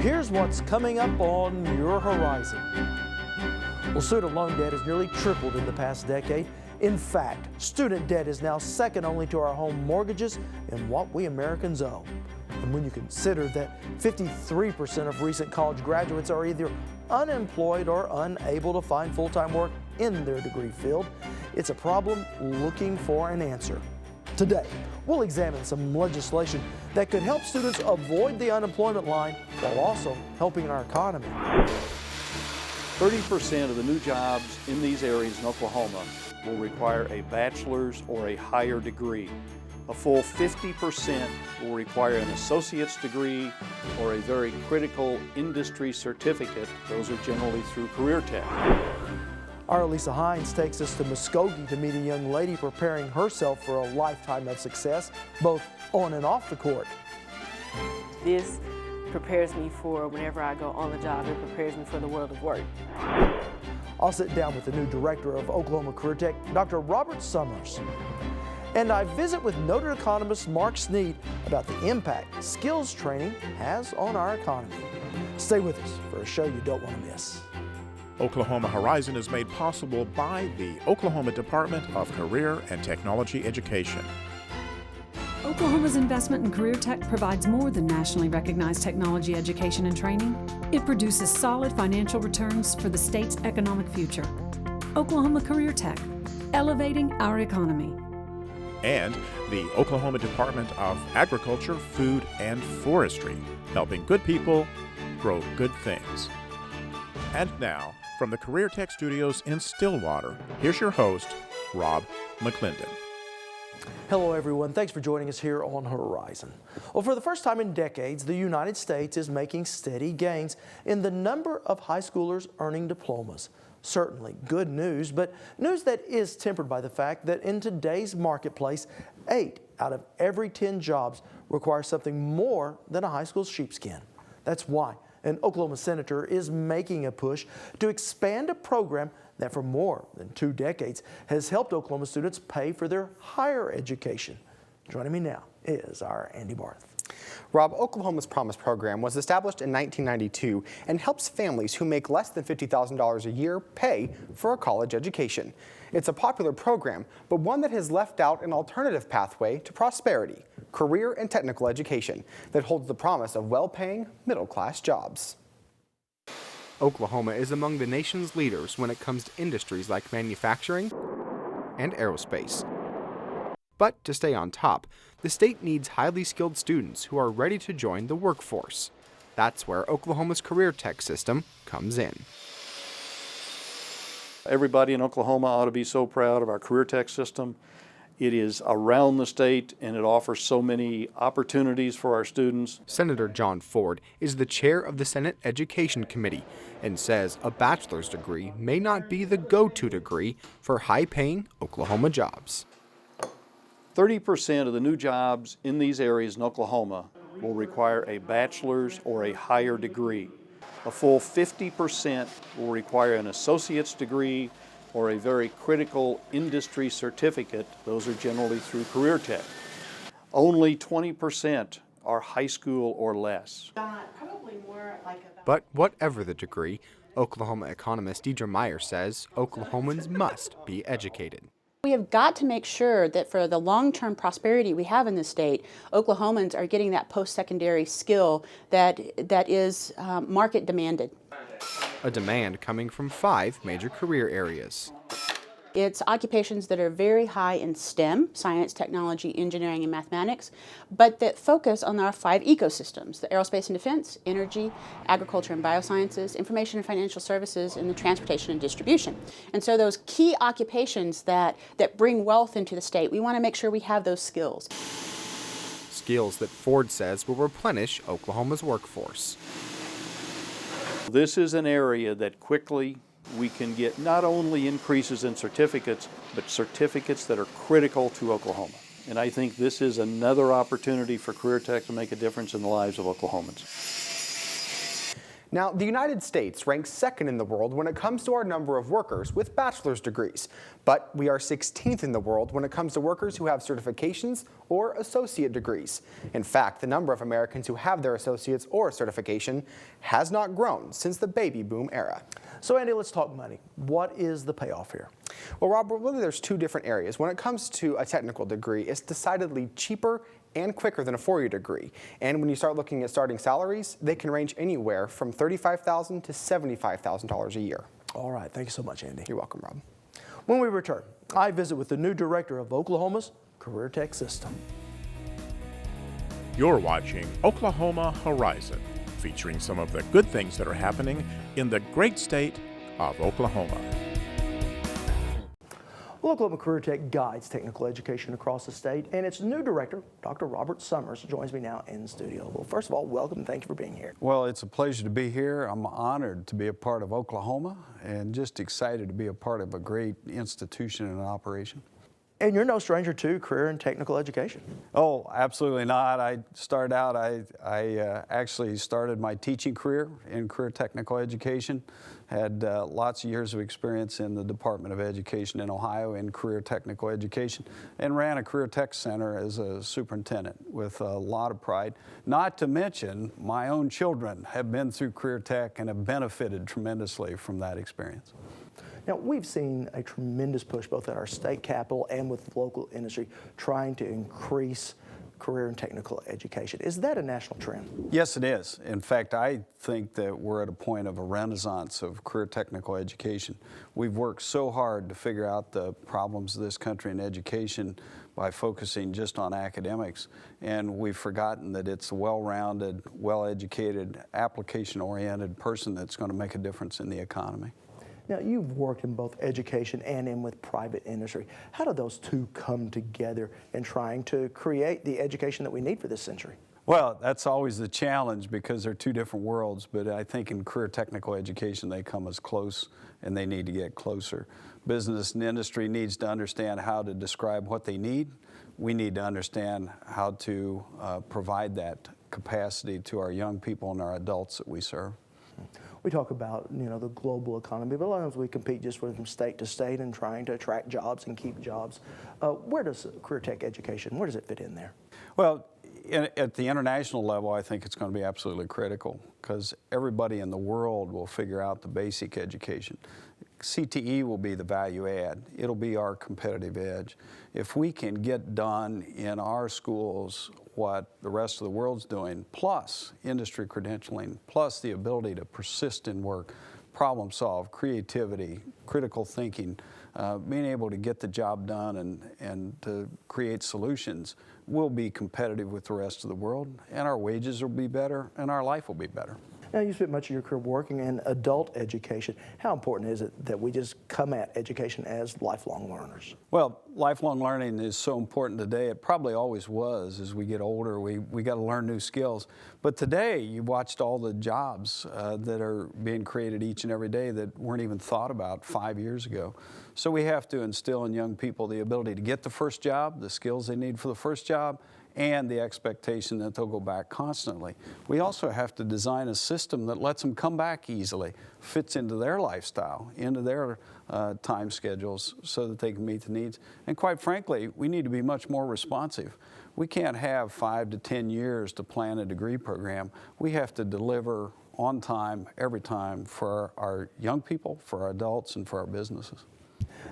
here's what's coming up on your horizon. Well, student loan debt has nearly tripled in the past decade. In fact, student debt is now second only to our home mortgages in what we Americans owe. And when you consider that 53% of recent college graduates are either unemployed or unable to find full-time work in their degree field, it's a problem looking for an answer. Today, we'll examine some legislation that could help students avoid the unemployment line while also helping our economy. 30% of the new jobs in these areas in Oklahoma will require a bachelor's or a higher degree. A full 50% will require an associate's degree or a very critical industry certificate. Those are generally through CareerTech. Our Alisa Hines takes us to Muskogee to meet a young lady preparing herself for a lifetime of success, both on and off the court. This prepares me for whenever I go on the job. It prepares me for the world of work. I'll sit down with the new director of Oklahoma CareerTech, Dr. Robert Sommers. And I visit with noted economist Mark Sneed about the impact skills training has on our economy. Stay with us for a show you don't want to miss. Oklahoma Horizon is made possible by the Oklahoma Department of Career and Technology Education. Oklahoma's investment in CareerTech provides more than nationally recognized technology education and training. It produces solid financial returns for the state's economic future. Oklahoma CareerTech, elevating our economy. And the Oklahoma Department of Agriculture, Food, and Forestry, helping good people grow good things. And now, from the CareerTech studios in Stillwater, here's your host, Rob McClendon. Hello everyone, thanks for joining us here on Horizon. Well, for the first time in decades, the United States is making steady gains in the number of high schoolers earning diplomas. Certainly good news, but news that is tempered by the fact that in today's marketplace, 8 out of every 10 jobs require something more than a high school sheepskin. That's why an Oklahoma senator is making a push to expand a program that for more than 2 decades has helped Oklahoma students pay for their higher education. Joining me now is our Andy Barth. Rob, Oklahoma's Promise program was established in 1992 and helps families who make less than $50,000 a year pay for a college education. It's a popular program, but one that has left out an alternative pathway to prosperity, career and technical education, that holds the promise of well-paying, middle-class jobs. Oklahoma is among the nation's leaders when it comes to industries like manufacturing and aerospace. But to stay on top, the state needs highly skilled students who are ready to join the workforce. That's where Oklahoma's CareerTech system comes in. Everybody in Oklahoma ought to be so proud of our CareerTech system. It is around the state and it offers so many opportunities for our students. Senator John Ford is the chair of the Senate Education Committee and says a bachelor's degree may not be the go-to degree for high-paying Oklahoma jobs. 30% of the new jobs in these areas in Oklahoma will require a bachelor's or a higher degree. A full 50% will require an associate's degree or a very critical industry certificate. Those are generally through CareerTech. Only 20% are high school or less. But whatever the degree, Oklahoma economist Deidre Meyer says Oklahomans must be educated. We have got to make sure that for the long-term prosperity we have in the state, Oklahomans are getting that post-secondary skill that is market demanded. A demand coming from 5 major career areas. It's occupations that are very high in STEM, science, technology, engineering, and mathematics, but that focus on our 5 ecosystems, the aerospace and defense, energy, agriculture and biosciences, information and financial services, and the transportation and distribution. And so those key occupations that bring wealth into the state, we want to make sure we have those skills. Skills that Ford says will replenish Oklahoma's workforce. This is an area that quickly we can get not only increases in certificates, but certificates that are critical to Oklahoma. And I think this is another opportunity for CareerTech to make a difference in the lives of Oklahomans. Now, the United States ranks second in the world when it comes to our number of workers with bachelor's degrees, but we are 16th in the world when it comes to workers who have certifications or associate degrees. In fact, the number of Americans who have their associates or certification has not grown since the baby boom era. So Andy, let's talk money. What is the payoff here? Well, Robert, really there's two different areas. When it comes to a technical degree, it's decidedly cheaper and quicker than a four-year degree. And when you start looking at starting salaries, they can range anywhere from $35,000 to $75,000 a year. All right, thank you so much, Andy. You're welcome, Rob. When we return, I visit with the new director of Oklahoma's CareerTech system. You're watching Oklahoma Horizon, featuring some of the good things that are happening in the great state of Oklahoma. Well, Oklahoma CareerTech guides technical education across the state, and its new director, Dr. Robert Sommers, joins me now in studio. Well, first of all, welcome and thank you for being here. Well, it's a pleasure to be here. I'm honored to be a part of Oklahoma and just excited to be a part of a great institution and operation. And you're no stranger to career and technical education. Oh, absolutely not. I actually started my teaching career in career technical education. Had lots of years of experience in the Department of Education in Ohio in career technical education, and ran a career tech center as a superintendent with a lot of pride. Not to mention, my own children have been through career tech and have benefited tremendously from that experience. Now, we've seen a tremendous push both at our state capital and with local industry trying to increase career and technical education. Is that a national trend? Yes, it is. In fact, I think that we're at a point of a renaissance of career technical education. We've worked so hard to figure out the problems of this country in education by focusing just on academics, and we've forgotten that it's a well-rounded, well-educated, application-oriented person that's going to make a difference in the economy. Now, you've worked in both education and in with private industry. How do those two come together in trying to create the education that we need for this century? Well, that's always the challenge because they're two different worlds, but I think in career technical education they come as close and they need to get closer. Business and industry needs to understand how to describe what they need. We need to understand how to provide that capacity to our young people and our adults that we serve. We talk about, the global economy, but a lot of times we compete just from state to state and trying to attract jobs and keep jobs. Where does career tech education, where does it fit in there? Well, at the international level, I think it's going to be absolutely critical because everybody in the world will figure out the basic education. CTE will be the value add. It'll be our competitive edge. If we can get done in our schools what the rest of the world's doing, plus industry credentialing, plus the ability to persist in work, problem solve, creativity, critical thinking, being able to get the job done and to create solutions, we'll be competitive with the rest of the world, and our wages will be better, and our life will be better. Now, you spent much of your career working in adult education. How important is it that we just come at education as lifelong learners? Well, lifelong learning is so important today. It probably always was. As we get older, we got to learn new skills. But today, you watched all the jobs that are being created each and every day that weren't even thought about 5 years ago. So we have to instill in young people the ability to get the first job, the skills they need for the first job, and the expectation that they'll go back constantly. We also have to design a system that lets them come back easily, fits into their lifestyle, into their time schedules so that they can meet the needs. And quite frankly, we need to be much more responsive. We can't have 5 to 10 years to plan a degree program. We have to deliver on time, every time for our young people, for our adults, and for our businesses.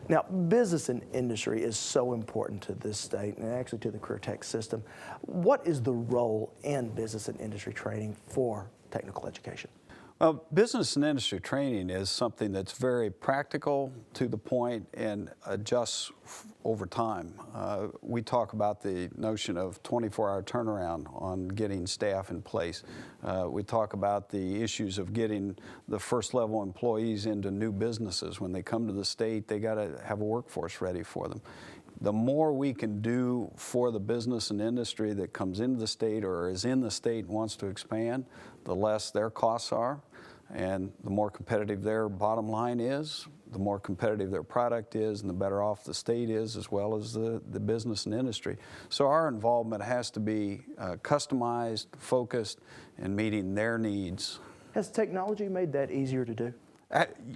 Now, business and industry is so important to this state and actually to the career tech system. What is the role in business and industry training for technical education? Well, business and industry training is something that's very practical, to the point, and adjusts over time. We talk about the notion of 24-hour turnaround on getting staff in place. We talk about the issues of getting the first-level employees into new businesses. When they come to the state, they got to have a workforce ready for them. The more we can do for the business and industry that comes into the state or is in the state and wants to expand, the less their costs are, and the more competitive their bottom line is, the more competitive their product is, and the better off the state is, as well as the business and industry. So our involvement has to be customized, focused, and meeting their needs. Has technology made that easier to do?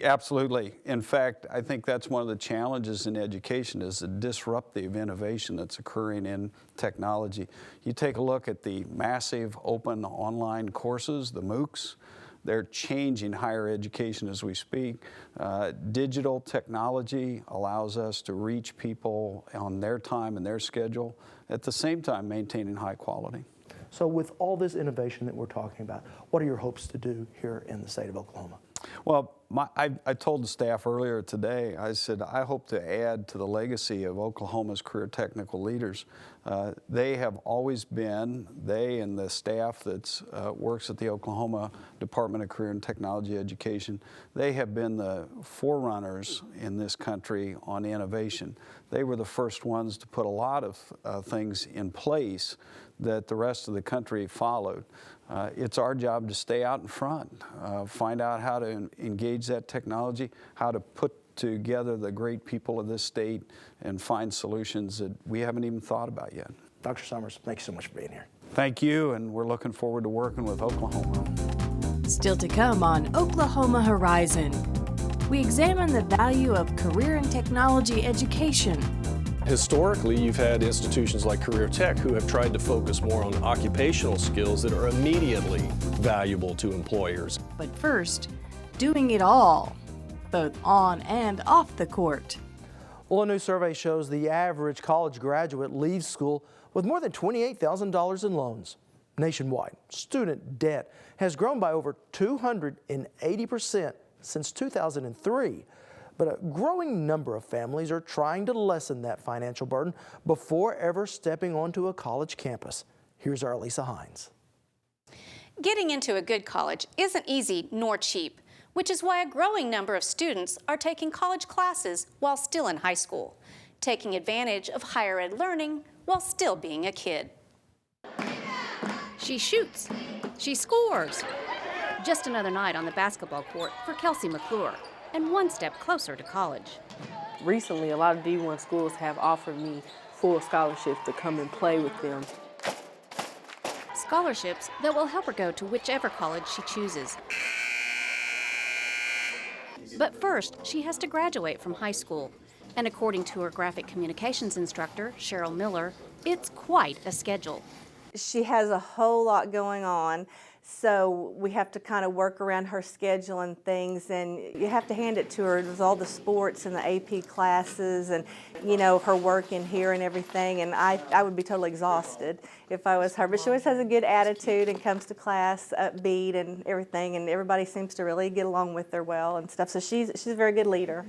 Absolutely. In fact, I think that's one of the challenges in education is the disruptive innovation that's occurring in technology. You take a look at the massive open online courses, the MOOCs. They're changing higher education as we speak. Digital technology allows us to reach people on their time and their schedule, at the same time maintaining high quality. So with all this innovation that we're talking about, what are your hopes to do here in the state of Oklahoma? Well, I told the staff earlier today, I said, I hope to add to the legacy of Oklahoma's career technical leaders. They have always been, they and the staff that works at the Oklahoma Department of Career and Technology Education, they have been the forerunners in this country on innovation. They were the first ones to put a lot of things in place that the rest of the country followed. It's our job to stay out in front, find out how to engage that technology, how to put together the great people of this state and find solutions that we haven't even thought about yet. Dr. Sommers, thanks so much for being here. Thank you, and we're looking forward to working with Oklahoma. Still to come on Oklahoma Horizon, we examine the value of career and technology education. Historically, you've had institutions like CareerTech who have tried to focus more on occupational skills that are immediately valuable to employers. But first, doing it all, both on and off the court. Well, a new survey shows the average college graduate leaves school with more than $28,000 in loans. Nationwide, student debt has grown by over 280% since 2003. But a growing number of families are trying to lessen that financial burden before ever stepping onto a college campus. Here's our Alisa Hines. Getting into a good college isn't easy nor cheap, which is why a growing number of students are taking college classes while still in high school, taking advantage of higher ed learning while still being a kid. She shoots. She scores. Just another night on the basketball court for Kelsey McClure, and one step closer to college. Recently, a lot of D1 schools have offered me full scholarships to come and play with them. Scholarships that will help her go to whichever college she chooses. But first, she has to graduate from high school. And according to her graphic communications instructor, Cheryl Miller, it's quite a schedule. She has a whole lot going on, so we have to kind of work around her schedule and things, and you have to hand it to her with all the sports and the AP classes and, you know, her work in here and everything, and I would be totally exhausted if I was her. But she always has a good attitude and comes to class upbeat and everything, and everybody seems to really get along with her well and stuff, so she's a very good leader.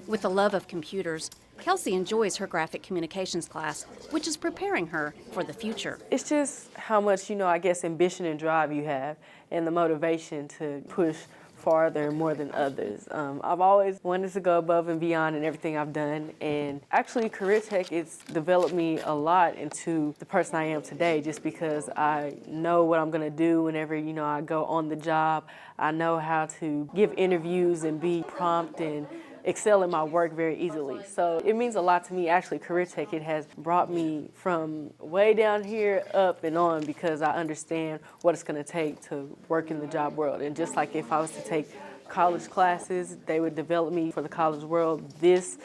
With a love of computers, Kelsey enjoys her graphic communications class, which is preparing her for the future. It's just how much, I guess, ambition and drive you have and the motivation to push farther and more than others. I've always wanted to go above and beyond in everything I've done, and actually CareerTech has developed me a lot into the person I am today, just because I know what I'm going to do whenever, I go on the job. I know how to give interviews and be prompt and excel in my work very easily. So it means a lot to me. Actually, CareerTech, it has brought me from way down here up and on, because I understand what it's going to take to work in the job world. And just like if I was to take college classes, they would develop me for the college world. This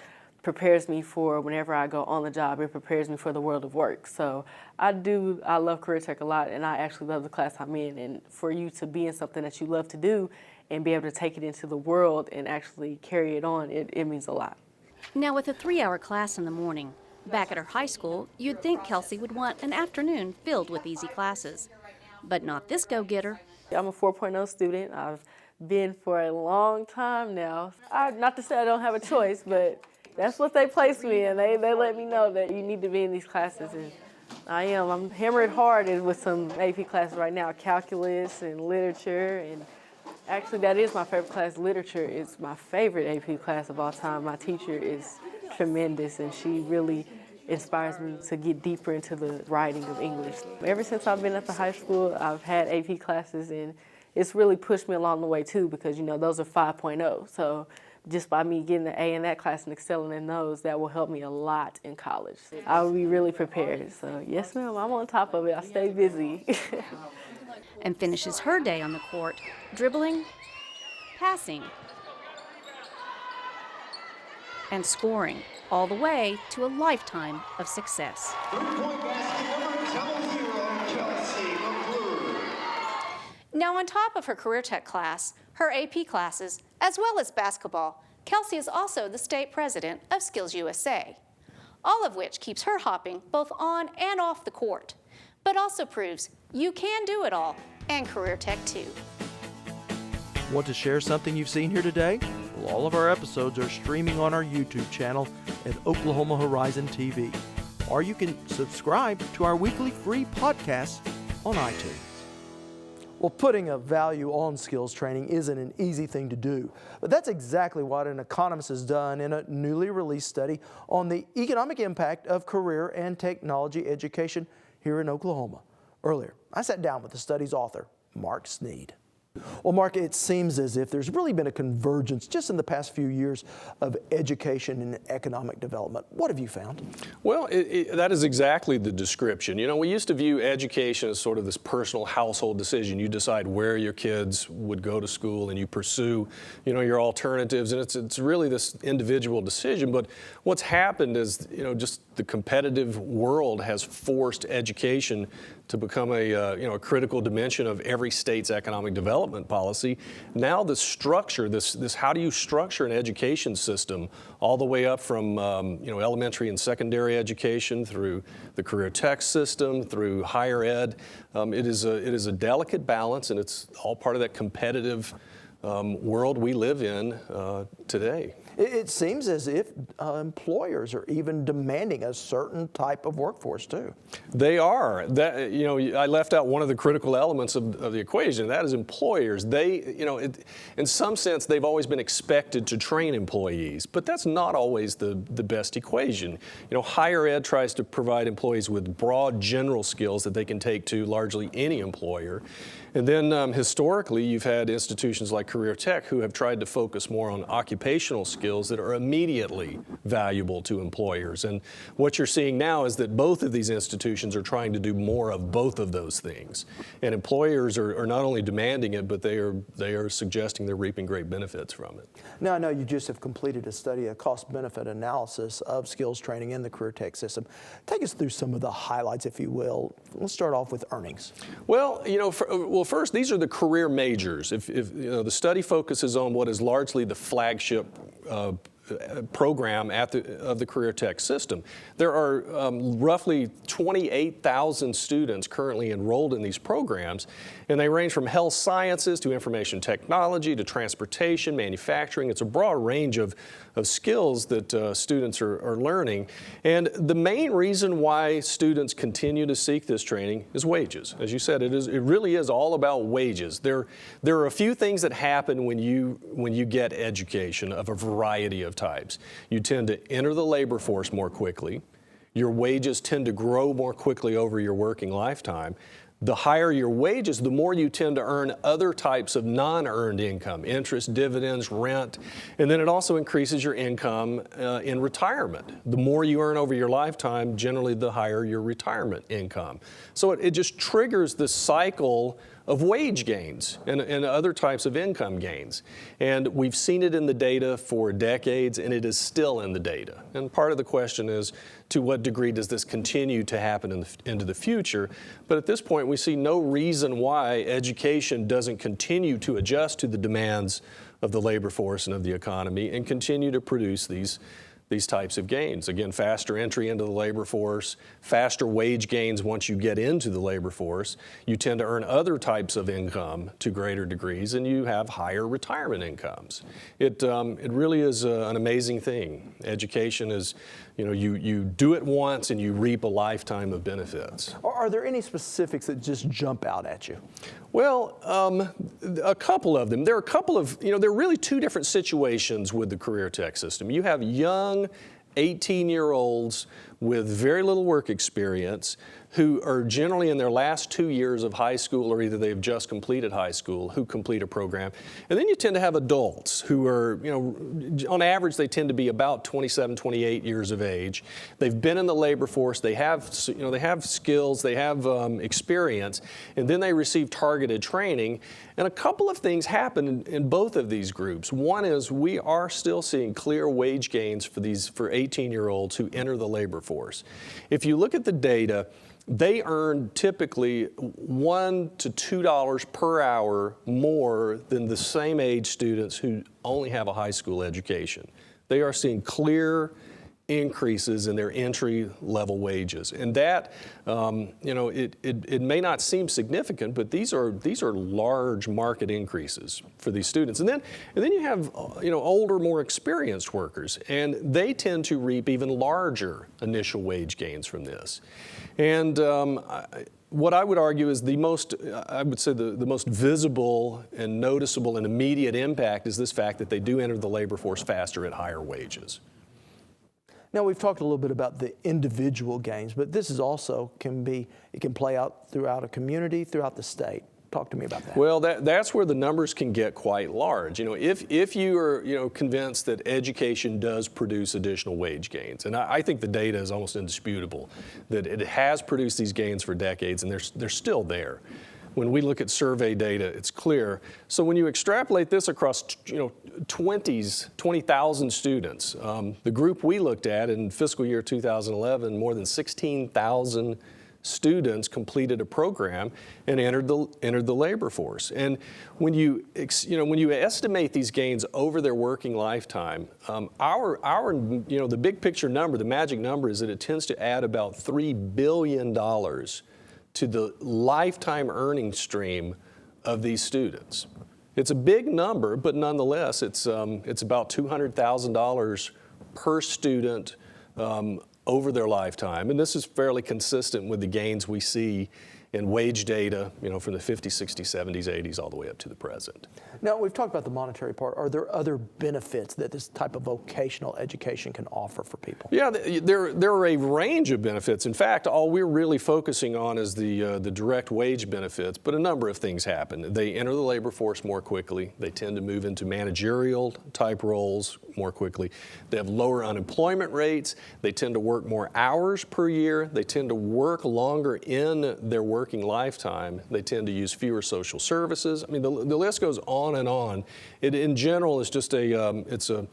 prepares me for whenever I go on the job. It prepares me for the world of work. So I love CareerTech a lot, and I actually love the class I'm in. And for you to be in something that you love to do and be able to take it into the world and actually carry it on, it means a lot. Now, with a 3-hour class in the morning, back at her high school, you'd think Kelsey would want an afternoon filled with easy classes. But not this go-getter. I'm a 4.0 student. I've been for a long time now. Not to say I don't have a choice, but that's what they place me in. They let me know that you need to be in these classes, and I am. I'm hammered hard with some AP classes right now, calculus and literature, and actually, that is my favorite class. Literature is my favorite AP class of all time. My teacher is tremendous, and she really inspires me to get deeper into the writing of English. Ever since I've been at the high school, I've had AP classes, and it's really pushed me along the way, too, because, those are 5.0. So just by me getting the A in that class and excelling in those, that will help me a lot in college. I will be really prepared. So, yes, ma'am, I'm on top of it. I stay busy. and finishes her day on the court dribbling, passing, and scoring, all the way to a lifetime of success. Now, on top of her CareerTech class, her AP classes, as well as basketball, Kelsey is also the state president of Skills USA, all of which keeps her hopping both on and off the court, but also proves you can do it all, and CareerTech too. Want to share something you've seen here today? Well, all of our episodes are streaming on our YouTube channel at Oklahoma Horizon TV, or you can subscribe to our weekly free podcasts on iTunes. Well, putting a value on skills training isn't an easy thing to do, but that's exactly what an economist has done in a newly released study on the economic impact of career and technology education here in Oklahoma. Earlier, I sat down with the study's author, Mark Sneed. Well, Mark, it seems as if there's really been a convergence just in the past few years of education and economic development. What have you found? Well, that is exactly the description. You know, we used to view education as sort of this personal household decision. You decide where your kids would go to school and you pursue, your alternatives, and it's really this individual decision. But what's happened is, just the competitive world has forced education to become a critical dimension of every state's economic development policy. Now the structure, this how do you structure an education system all the way up from elementary and secondary education through the CareerTech system, through higher ed. It is a delicate balance, and it's all part of that competitive world we live in today. It seems as if employers are even demanding a certain type of workforce too. They are. I left out one of the critical elements of the equation. That is employers. They, in some sense, they've always been expected to train employees, but that's not always the best equation. Higher ed tries to provide employees with broad general skills that they can take to largely any employer. And then historically, you've had institutions like CareerTech who have tried to focus more on occupational skills that are immediately valuable to employers. And what you're seeing now is that both of these institutions are trying to do more of both of those things. And employers are not only demanding it, but they are suggesting they're reaping great benefits from it. Now, I know you just have completed a study, a cost-benefit analysis of skills training in the CareerTech system. Take us through some of the highlights, if you will. Let's start off with earnings. Well, first, these are the career majors. If the study focuses on what is largely the flagship program of the CareerTech system. There are roughly 28,000 students currently enrolled in these programs, and they range from health sciences to information technology to transportation, manufacturing. It's a broad range of skills that students are learning. And the main reason why students continue to seek this training is wages. As you said, it really is all about wages. There are a few things that happen when you get education of a variety of types. You tend to enter the labor force more quickly. Your wages tend to grow more quickly over your working lifetime. The higher your wages, the more you tend to earn other types of non-earned income, interest, dividends, rent, and then it also increases your income in retirement. The more you earn over your lifetime, generally the higher your retirement income. So it just triggers the cycle of wage gains and other types of income gains. And we've seen it in the data for decades, and it is still in the data. And part of the question is, to what degree does this continue to happen into the future? But at this point, we see no reason why education doesn't continue to adjust to the demands of the labor force and of the economy and continue to produce these types of gains. Again, faster entry into the labor force, faster wage gains once you get into the labor force. You tend to earn other types of income to greater degrees, and you have higher retirement incomes. It really is an amazing thing. Education is, you do it once and you reap a lifetime of benefits. Are there any specifics that just jump out at you? Well, a couple of them. There are a couple of, there are really two different situations with the CareerTech system. You have young 18-year-olds with very little work experience, who are generally in their last 2 years of high school, or either they've just completed high school, who complete a program. And then you tend to have adults who are, on average, they tend to be about 27, 28 years of age. They've been in the labor force, they have skills, they have experience, and then they receive targeted training. And a couple of things happen in both of these groups. One is we are still seeing clear wage gains for 18-year-olds who enter the labor force. If you look at the data, they earn typically $1 to $2 per hour more than the same age students who only have a high school education. They are seeing clear increases in their entry-level wages, and that, it may not seem significant, but these are large market increases for these students. And then you have older, more experienced workers, and they tend to reap even larger initial wage gains from this. And what I would argue is the most visible and noticeable and immediate impact is this fact that they do enter the labor force faster at higher wages. Now, we've talked a little bit about the individual gains, but this is also can play out throughout a community, throughout the state. Talk to me about that. Well, that's where the numbers can get quite large. If you are convinced that education does produce additional wage gains, and I think the data is almost indisputable that it has produced these gains for decades, and they're still there. When we look at survey data, it's clear. So when you extrapolate this across 20,000 students, the group we looked at in fiscal year 2011, more than 16,000 students completed a program and entered the labor force. And when you estimate these gains over their working lifetime, the big picture number, the magic number, is that it tends to add about $3 billion to the lifetime earning stream of these students. It's a big number, but nonetheless, it's about $200,000 per student over their lifetime. And this is fairly consistent with the gains we see in wage data, from the 50s, 60s, 70s, 80s, all the way up to the present. Now, we've talked about the monetary part. Are there other benefits that this type of vocational education can offer for people? Yeah, there are a range of benefits. In fact, all we're really focusing on is the direct wage benefits, but a number of things happen. They enter the labor force more quickly. They tend to move into managerial type roles more quickly. They have lower unemployment rates. They tend to work more hours per year. They tend to work longer in their working lifetime. They tend to use fewer social services. I mean, the list goes on and on. It, in general, is just it's a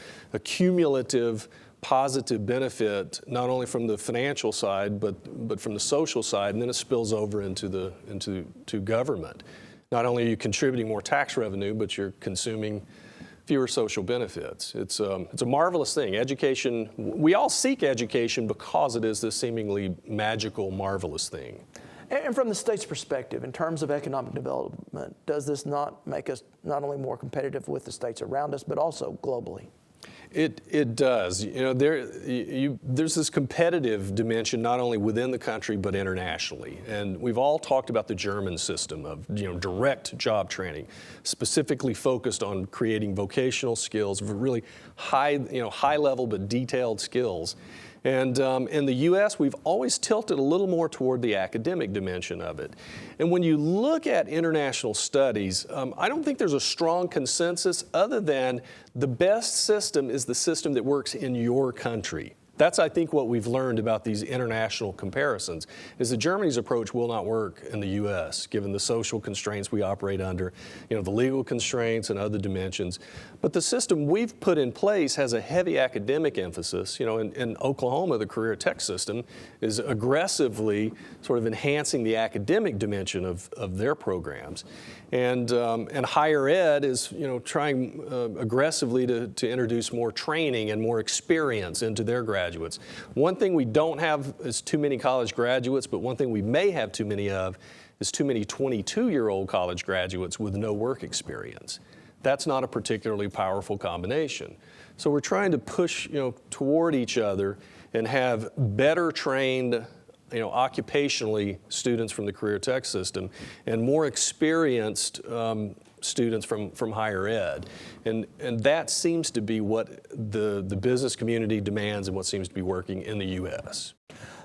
cumulative positive benefit, not only from the financial side, but from the social side, and then it spills over into government. Not only are you contributing more tax revenue, but you're consuming fewer social benefits. It's a marvelous thing. Education, we all seek education because it is this seemingly magical, marvelous thing. And from the state's perspective, in terms of economic development, does this not make us not only more competitive with the states around us, but also globally? It does. There's this competitive dimension not only within the country but internationally. And we've all talked about the German system of direct job training, specifically focused on creating vocational skills, really high level but detailed skills. And in the U.S., we've always tilted a little more toward the academic dimension of it. And when you look at international studies, I don't think there's a strong consensus other than the best system is the system that works in your country. That's, I think, what we've learned about these international comparisons, is that Germany's approach will not work in the U.S., given the social constraints we operate under, the legal constraints and other dimensions. But the system we've put in place has a heavy academic emphasis. In Oklahoma, the CareerTech system is aggressively sort of enhancing the academic dimension of their programs. And higher ed is, trying aggressively to introduce more training and more experience into their graduates. One thing we don't have is too many college graduates, but one thing we may have too many of is too many 22-year-old college graduates with no work experience. That's not a particularly powerful combination. So we're trying to push, toward each other and have better trained occupationally students from the CareerTech system and more experienced students from higher ed. And that seems to be what the business community demands and what seems to be working in the U.S.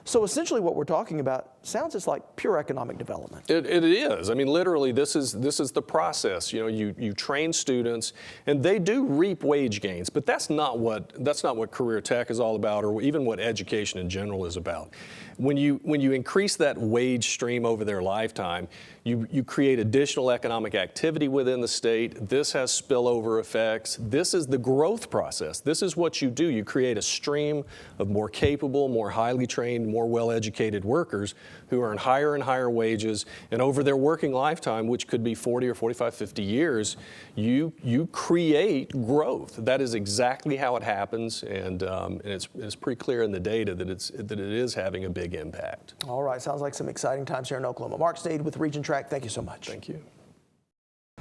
So essentially what we're talking about sounds just like pure economic development. It is. I mean, literally, this is the process. You know, you train students, and they do reap wage gains, but that's not what CareerTech is all about, or even what education in general is about. When you increase that wage stream over their lifetime, you create additional economic activity within the state. This has spillover effects. This is the growth process. This is what you do. You create a stream of more capable, more highly trained, more well-educated workers who earn higher and higher wages, and over their working lifetime, which could be 40 or 45, 50 years, you create growth. That is exactly how it happens, and it's pretty clear in the data that it is having a big impact. All right, sounds like some exciting times here in Oklahoma. Mark Sneed with Region Track, thank you so much. Thank you.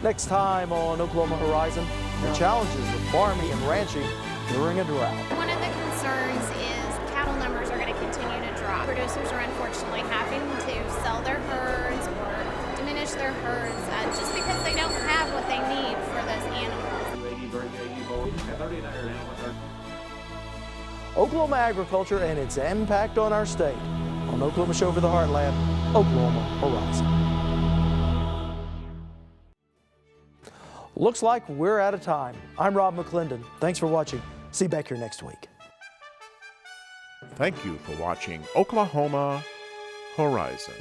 Next time on Oklahoma Horizon, the challenges of farming and ranching during a drought. One of the concerns is cattle numbers are going to continue to drop. Producers are unfortunately having to sell their herds or diminish their herds just because they don't have what they need for those animals. Oklahoma agriculture and its impact on our state. On Oklahoma Show for the Heartland, Oklahoma Horizon. Looks like we're out of time. I'm Rob McClendon. Thanks for watching. See you back here next week. Thank you for watching Oklahoma Horizon.